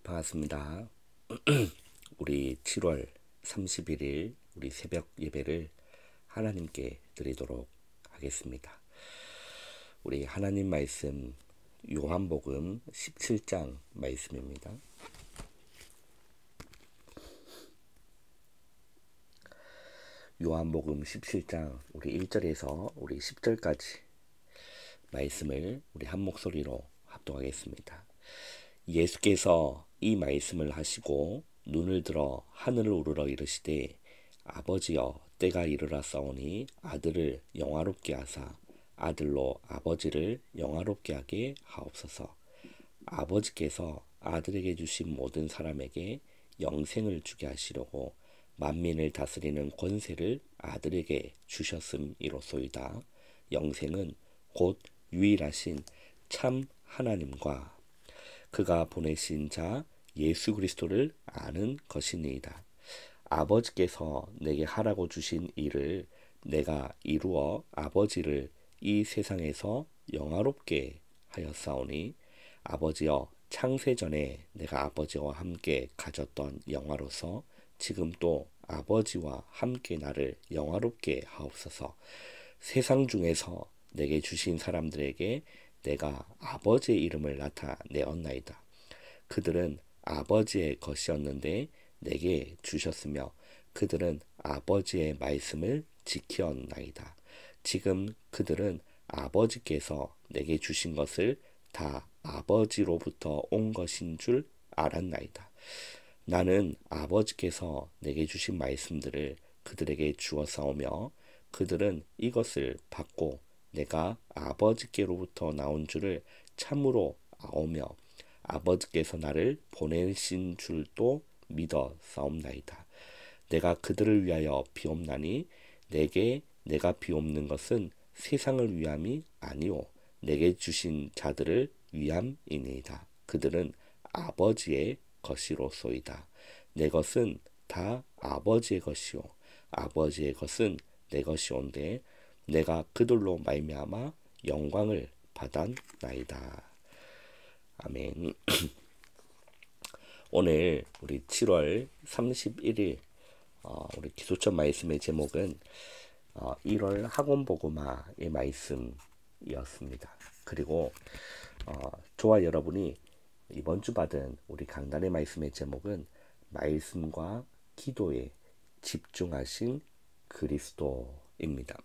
반갑습니다. 우리 7월 31일 우리 새벽 예배를 하나님께 드리도록 하겠습니다. 우리 하나님 말씀 요한복음 17장 말씀입니다. 요한복음 17장 우리 1절에서 우리 10절까지 말씀을 우리 한 목소리로 합독하겠습니다. 예수께서 이 말씀을 하시고 눈을 들어 하늘을 우러러 이르시되 아버지여 때가 이르렀사오니 아들을 영화롭게 하사 아들로 아버지를 영화롭게 하게 하옵소서. 아버지께서 아들에게 주신 모든 사람에게 영생을 주게 하시려고 만민을 다스리는 권세를 아들에게 주셨음이로소이다. 영생은 곧 유일하신 참 하나님과 그가 보내신 자 예수 그리스도를 아는 것이니이다. 아버지께서 내게 하라고 주신 일을 내가 이루어 아버지를 이 세상에서 영화롭게 하였사오니 아버지여 창세전에 내가 아버지와 함께 가졌던 영화로서 지금 또 아버지와 함께 나를 영화롭게 하옵소서. 세상 중에서 내게 주신 사람들에게 내가 아버지의 이름을 나타내었나이다. 그들은 아버지의 것이었는데 내게 주셨으며 그들은 아버지의 말씀을 지켰나이다. 지금 그들은 아버지께서 내게 주신 것을 다 아버지로부터 온 것인 줄 알았나이다. 나는 아버지께서 내게 주신 말씀들을 그들에게 주었사오며 그들은 이것을 받고 내가 아버지께로부터 나온 줄을 참으로 아오며 아버지께서 나를 보내신 줄도 믿어 싸움나이다. 내가 그들을 위하여 비옵나니 내게 내가 비옵는 것은 세상을 위함이 아니오 내게 주신 자들을 위함이니이다. 그들은 아버지의 것이로소이다. 내 것은 다 아버지의 것이요 아버지의 것은 내 것이온데 내가 그들로 말미암아 영광을 받았나이다. 아멘. 오늘 우리 7월 31일 우리 기도처 말씀의 제목은 1월 학원보고마의 말씀이었습니다. 그리고 저와 여러분이 이번 주 받은 우리 강단의 말씀의 제목은 말씀과 기도에 집중하신 그리스도입니다.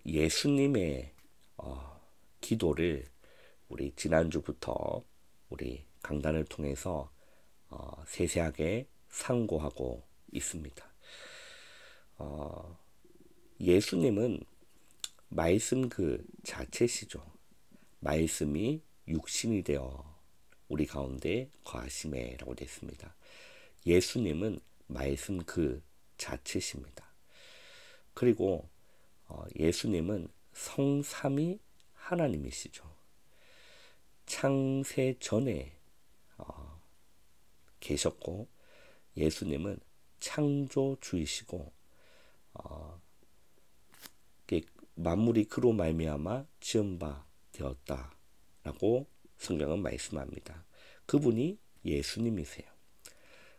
예수님의 기도를 우리 지난주부터 우리 강단을 통해서 세세하게 상고하고 있습니다. 예수님은 말씀 그 자체시죠. 말씀이 육신이 되어 우리 가운데 거하심에라고 됐습니다. 예수님은 말씀 그 자체십니다. 그리고 예수님은 성삼위 하나님이시죠. 창세 전에 계셨고 예수님은 창조주이시고 만물이 그로 말미암아 지은 바 되었다라고 성경은 말씀합니다. 그분이 예수님이세요.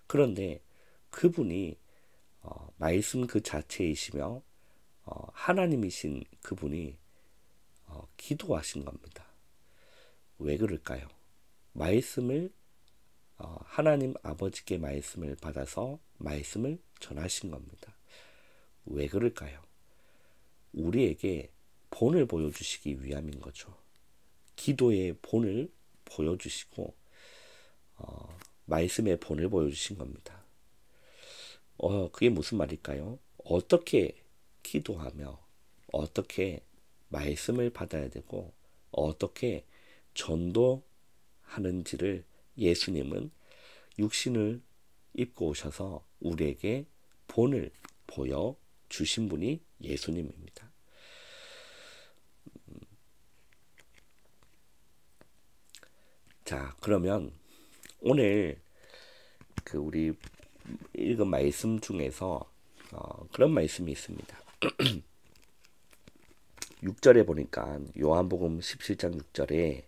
그런데 그분이 말씀 그 자체이시며 하나님이신 그분이 기도하신 겁니다. 왜 그럴까요? 말씀을 하나님 아버지께 말씀을 받아서 말씀을 전하신 겁니다. 왜 그럴까요? 우리에게 본을 보여주시기 위함인 거죠. 기도의 본을 보여주시고 말씀의 본을 보여주신 겁니다. 그게 무슨 말일까요? 어떻게 기도하며 어떻게 말씀을 받아야 되고 어떻게 전도하는지를 예수님은 육신을 입고 오셔서 우리에게 본을 보여주신 분이 예수님입니다. 자, 그러면 오늘 우리 읽은 말씀 중에서 그런 말씀이 있습니다. 6절에 보니까 요한복음 17장 6절에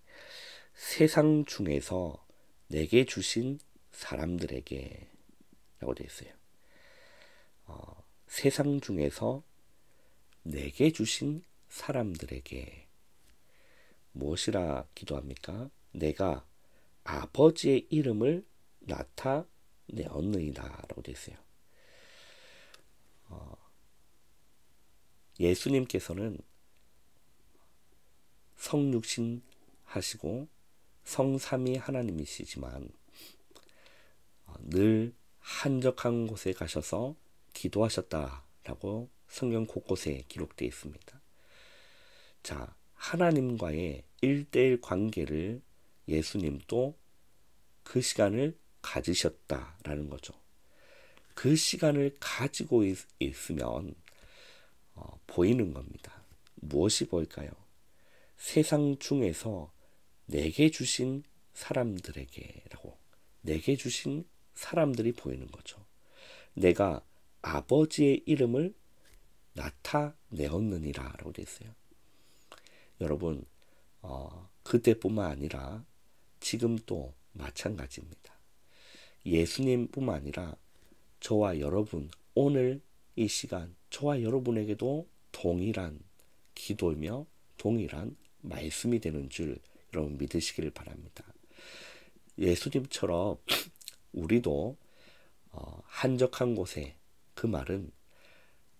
세상 중에서 내게 주신 사람들에게 라고 되어 있어요. 세상 중에서 내게 주신 사람들에게 무엇이라 기도합니까? 내가 아버지의 이름을 나타내었느니라 라고 되어 있어요. 예수님께서는 성육신 하시고 성삼위 하나님이시지만 늘 한적한 곳에 가셔서 기도하셨다라고 성경 곳곳에 기록되어 있습니다. 자, 하나님과의 1대1 관계를 예수님도 그 시간을 가지셨다라는 거죠. 그 시간을 가지고 있으면 보이는 겁니다. 무엇이 보일까요? 세상 중에서 내게 주신 사람들에게라고, 내게 주신 사람들이 보이는 거죠. 내가 아버지의 이름을 나타내었느니라 라고 되어 있어요. 여러분, 그때뿐만 아니라 지금 또 마찬가지입니다. 예수님뿐만 아니라 저와 여러분, 오늘 이 시간 저와 여러분에게도 동일한 기도이며 동일한 말씀이 되는 줄 여러분 믿으시길 바랍니다. 예수님처럼 우리도 한적한 곳에, 그 말은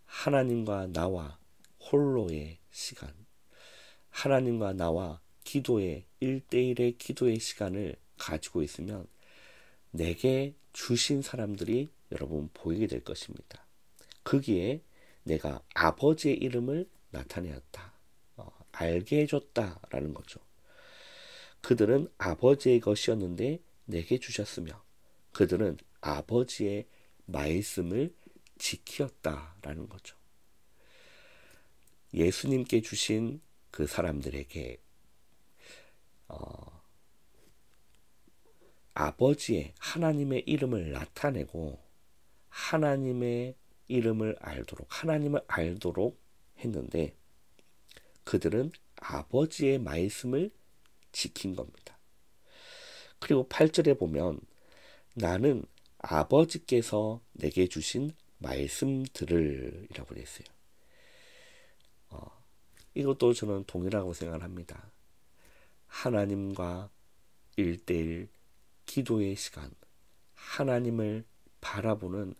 하나님과 나와 홀로의 시간, 하나님과 나와 기도의 1대1의 기도의 시간을 가지고 있으면 내게 주신 사람들이 여러분 보이게 될 것입니다. 거기에 내가 아버지의 이름을 나타내었다, 알게 해줬다라는 거죠. 그들은 아버지의 것이었는데 내게 주셨으며 그들은 아버지의 말씀을 지키었다라는 거죠. 예수님께 주신 그 사람들에게 아버지의 하나님의 이름을 나타내고 하나님의 이름을 알도록, 하나님을 알도록 했는데 그들은 아버지의 말씀을 지킨 겁니다. 그리고 8절에 보면 나는 아버지께서 내게 주신 말씀들을 이라고 되어 있어요. 이것도 저는 동일하고 생각합니다. 하나님과 1대1 기도의 시간, 하나님을 바라보는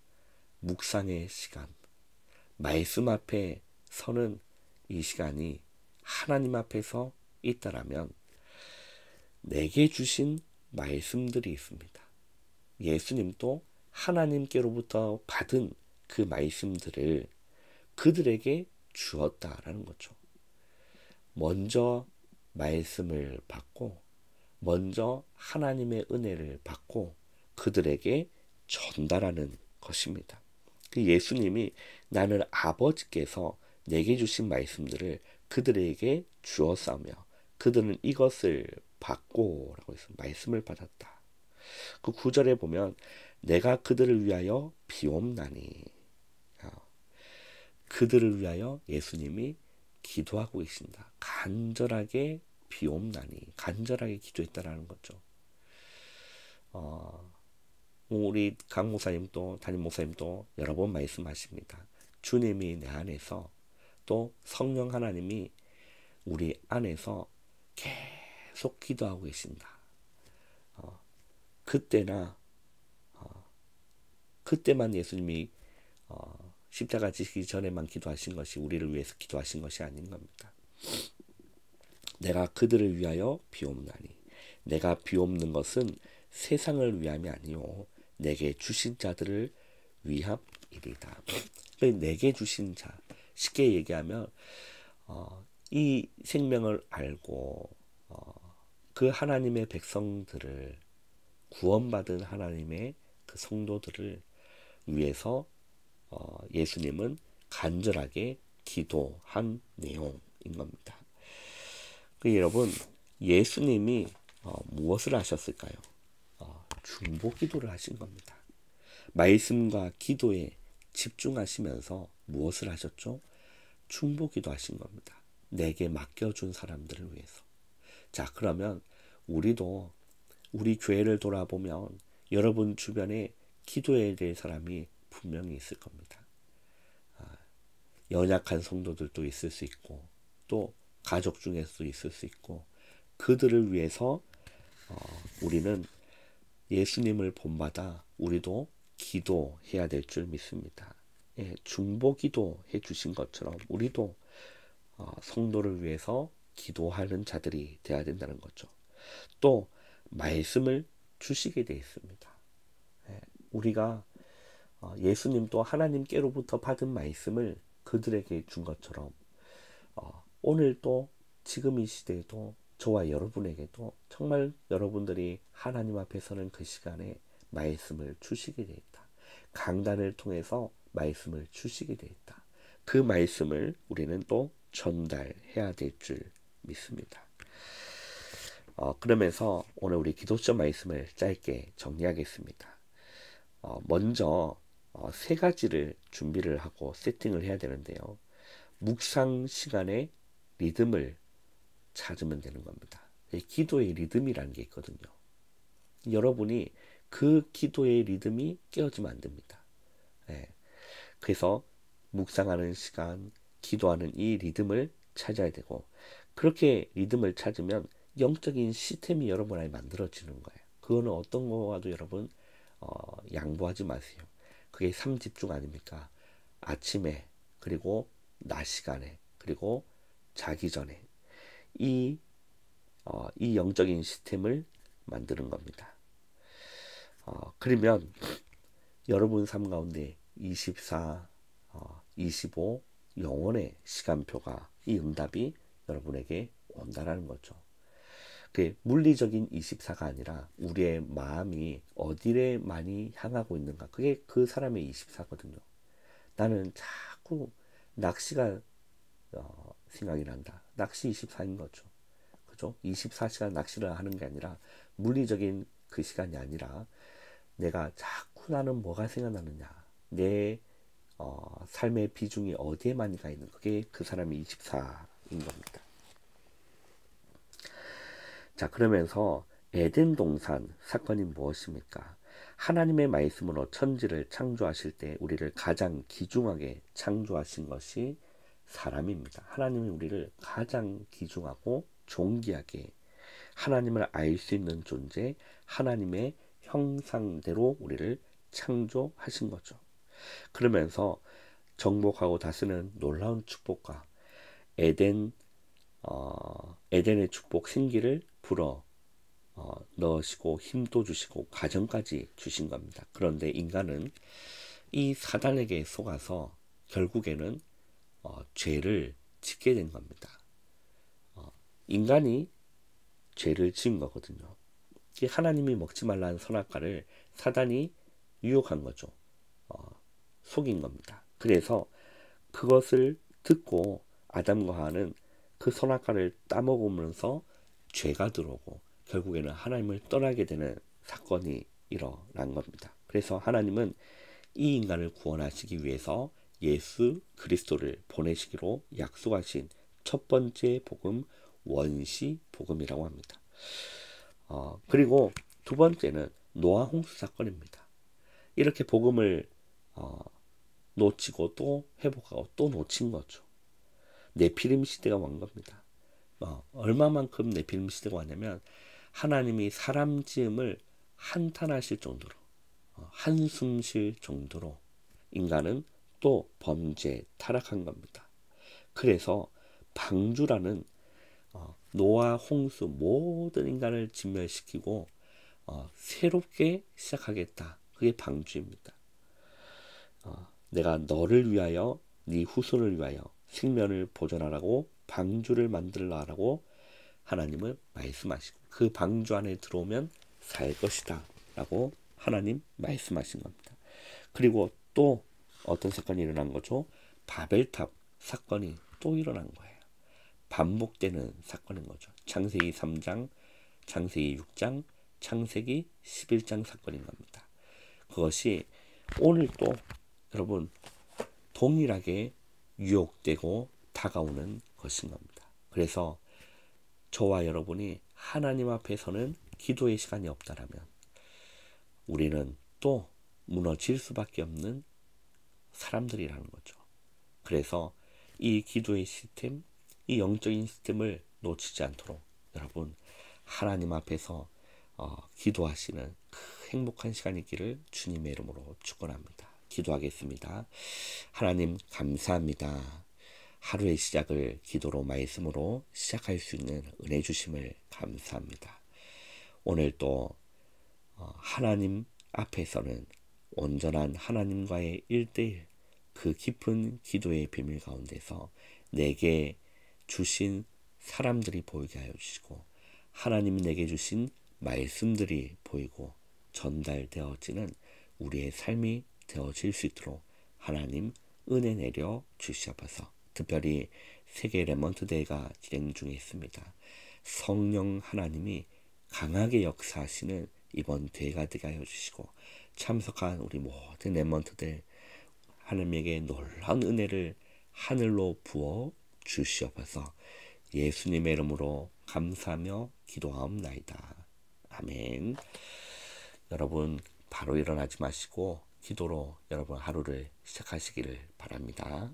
묵상의 시간, 말씀 앞에 서는 이 시간이 하나님 앞에서 있다라면 내게 주신 말씀들이 있습니다. 예수님도 하나님께로부터 받은 그 말씀들을 그들에게 주었다라는 거죠. 먼저 말씀을 받고 먼저 하나님의 은혜를 받고 그들에게 전달하는 것입니다. 그 예수님이 나는 아버지께서 내게 주신 말씀들을 그들에게 주었사며 그들은 이것을 받고 라고 해서 말씀을 받았다. 그 9절에 보면 내가 그들을 위하여 비옵나니, 그들을 위하여 예수님이 기도하고 계신다. 간절하게 비옵나니, 간절하게 기도했다라는 거죠. 우리 강 목사님도 담임 목사님도 여러 번 말씀하십니다. 주님이 내 안에서 또 성령 하나님이 우리 안에서 계속 기도하고 계신다. 그때만 예수님이 십자가 지시기 전에만 기도하신 것이 우리를 위해서 기도하신 것이 아닌 겁니다. 내가 그들을 위하여 비옵나니, 내가 비옵는 것은 세상을 위함이 아니요 내게 주신 자들을 위함이리다. 내게 주신 자, 쉽게 얘기하면 이 생명을 알고 그 하나님의 백성들을, 구원받은 하나님의 그 성도들을 위해서 예수님은 간절하게 기도한 내용인 겁니다. 여러분, 예수님이 무엇을 하셨을까요? 중보 기도를 하신 겁니다. 말씀과 기도에 집중하시면서 무엇을 하셨죠? 중보 기도 하신 겁니다. 내게 맡겨준 사람들을 위해서. 자, 그러면 우리도 우리 교회를 돌아보면 여러분 주변에 기도해야 될 사람이 분명히 있을 겁니다. 연약한 성도들도 있을 수 있고 또 가족 중에서도 있을 수 있고 그들을 위해서 우리는 예수님을 본받아 우리도 기도해야 될 줄 믿습니다. 예, 중보기도 해주신 것처럼 우리도 성도를 위해서 기도하는 자들이 되어야 된다는 거죠. 또 말씀을 주시게 되어 있습니다. 예, 우리가 예수님도 하나님께로부터 받은 말씀을 그들에게 준 것처럼 오늘 또 지금 이 시대에도 저와 여러분에게도 정말 여러분들이 하나님 앞에 서는 그 시간에 말씀을 주시게 되어 있다. 강단을 통해서 말씀을 주시게 되어 있다. 그 말씀을 우리는 또 전달해야 될 줄 믿습니다. 그러면서 오늘 우리 기도점 말씀을 짧게 정리하겠습니다. 먼저 세 가지를 준비를 하고 세팅을 해야 되는데요. 묵상 시간에 리듬을 찾으면 되는 겁니다. 기도의 리듬이라는 게 있거든요. 여러분이 그 기도의 리듬이 깨어지면 안 됩니다. 그래서 묵상하는 시간, 기도하는 이 리듬을 찾아야 되고 그렇게 리듬을 찾으면 영적인 시스템이 여러분 안에 만들어지는 거예요. 그거는 어떤 거와도 여러분 양보하지 마세요. 그게 삼집중 아닙니까? 아침에 그리고 낮 시간에 그리고 자기 전에 이 영적인 시스템을 만드는 겁니다. 그러면 여러분 삶 가운데 24, 25 영원의 시간표가 이 응답이 여러분에게 온다라는 거죠. 그 물리적인 24가 아니라 우리의 마음이 어디에 많이 향하고 있는가, 그게 그 사람의 24거든요. 나는 자꾸 낚시가 생각이 난다. 낚시 24인 거죠. 그죠? 24시간 낚시를 하는 게 아니라 물리적인 그 시간이 아니라 내가 자꾸 나는 뭐가 생각나느냐, 내 삶의 비중이 어디에 많이 가 있는, 그게 그 사람의 24인 겁니다. 자, 그러면서 에덴 동산 사건이 무엇입니까? 하나님의 말씀으로 천지를 창조하실 때 우리를 가장 귀중하게 창조하신 것이 사람입니다. 하나님이 우리를 가장 귀중하고 존귀하게 하나님을 알 수 있는 존재, 하나님의 형상대로 우리를 창조하신 거죠. 그러면서 정복하고 다스리는 놀라운 축복과 에덴의 축복 생기를 불어 넣으시고 힘도 주시고 가정까지 주신 겁니다. 그런데 인간은 이 사단에게 속아서 결국에는 죄를 짓게 된 겁니다. 인간이 죄를 지은 거거든요. 하나님이 먹지 말라는 선악과를 사단이 유혹한 거죠. 속인 겁니다. 그래서 그것을 듣고 아담과 하와는 그 선악과를 따먹으면서 죄가 들어오고 결국에는 하나님을 떠나게 되는 사건이 일어난 겁니다. 그래서 하나님은 이 인간을 구원하시기 위해서 예수 그리스도를 보내시기로 약속하신 첫 번째 복음, 원시 복음이라고 합니다. 그리고 두 번째는 노아 홍수 사건입니다. 이렇게 복음을 놓치고 또 회복하고 또 놓친 거죠. 네피림 시대가 온 겁니다. 얼마만큼 네피림 시대가 왔냐면 하나님이 사람 지음을 한탄하실 정도로, 한숨 쉴 정도로 인간은 또 범죄 타락한 겁니다. 그래서 방주라는 노아 홍수 모든 인간을 진멸시키고 새롭게 시작하겠다. 그게 방주입니다. 내가 너를 위하여 네 후손을 위하여 생명을 보존하라고 방주를 만들라라고 하나님은 말씀하시고 그 방주 안에 들어오면 살 것이다 라고 하나님 말씀하신 겁니다. 그리고 또 어떤 사건이 일어난 거죠? 바벨탑 사건이 또 일어난 거예요. 반복되는 사건인 거죠. 창세기 3장, 창세기 6장, 창세기 11장 사건인 겁니다. 그것이 오늘 또 여러분 동일하게 유혹되고 다가오는 것인 겁니다. 그래서 저와 여러분이 하나님 앞에서는 기도의 시간이 없다라면 우리는 또 무너질 수밖에 없는 사람들이라는 거죠. 그래서 이 기도의 시스템, 이 영적인 시스템을 놓치지 않도록 여러분 하나님 앞에서 기도하시는 그 행복한 시간이 있기를 주님의 이름으로 축원합니다. 기도하겠습니다. 하나님 감사합니다. 하루의 시작을 기도로 말씀으로 시작할 수 있는 은혜 주심을 감사합니다. 오늘 또 하나님 앞에서는 온전한 하나님과의 1:1 그 깊은 기도의 비밀 가운데서 내게 주신 사람들이 보이게 하여 주시고 하나님이 내게 주신 말씀들이 보이고 전달되어지는 우리의 삶이 되어질 수 있도록 하나님 은혜 내려 주시옵소서. 특별히 세계 레몬트데이가 진행 중에 있습니다. 성령 하나님이 강하게 역사하시는 이번 대회가 되게 하여 주시고 참석한 우리 모든 레몬트들 하나님에게 놀라운 은혜를 하늘로 부어 주시옵소서. 예수님의 이름으로 감사하며 기도하옵나이다. 아멘. 여러분 바로 일어나지 마시고 기도로 여러분 하루를 시작하시기를 바랍니다.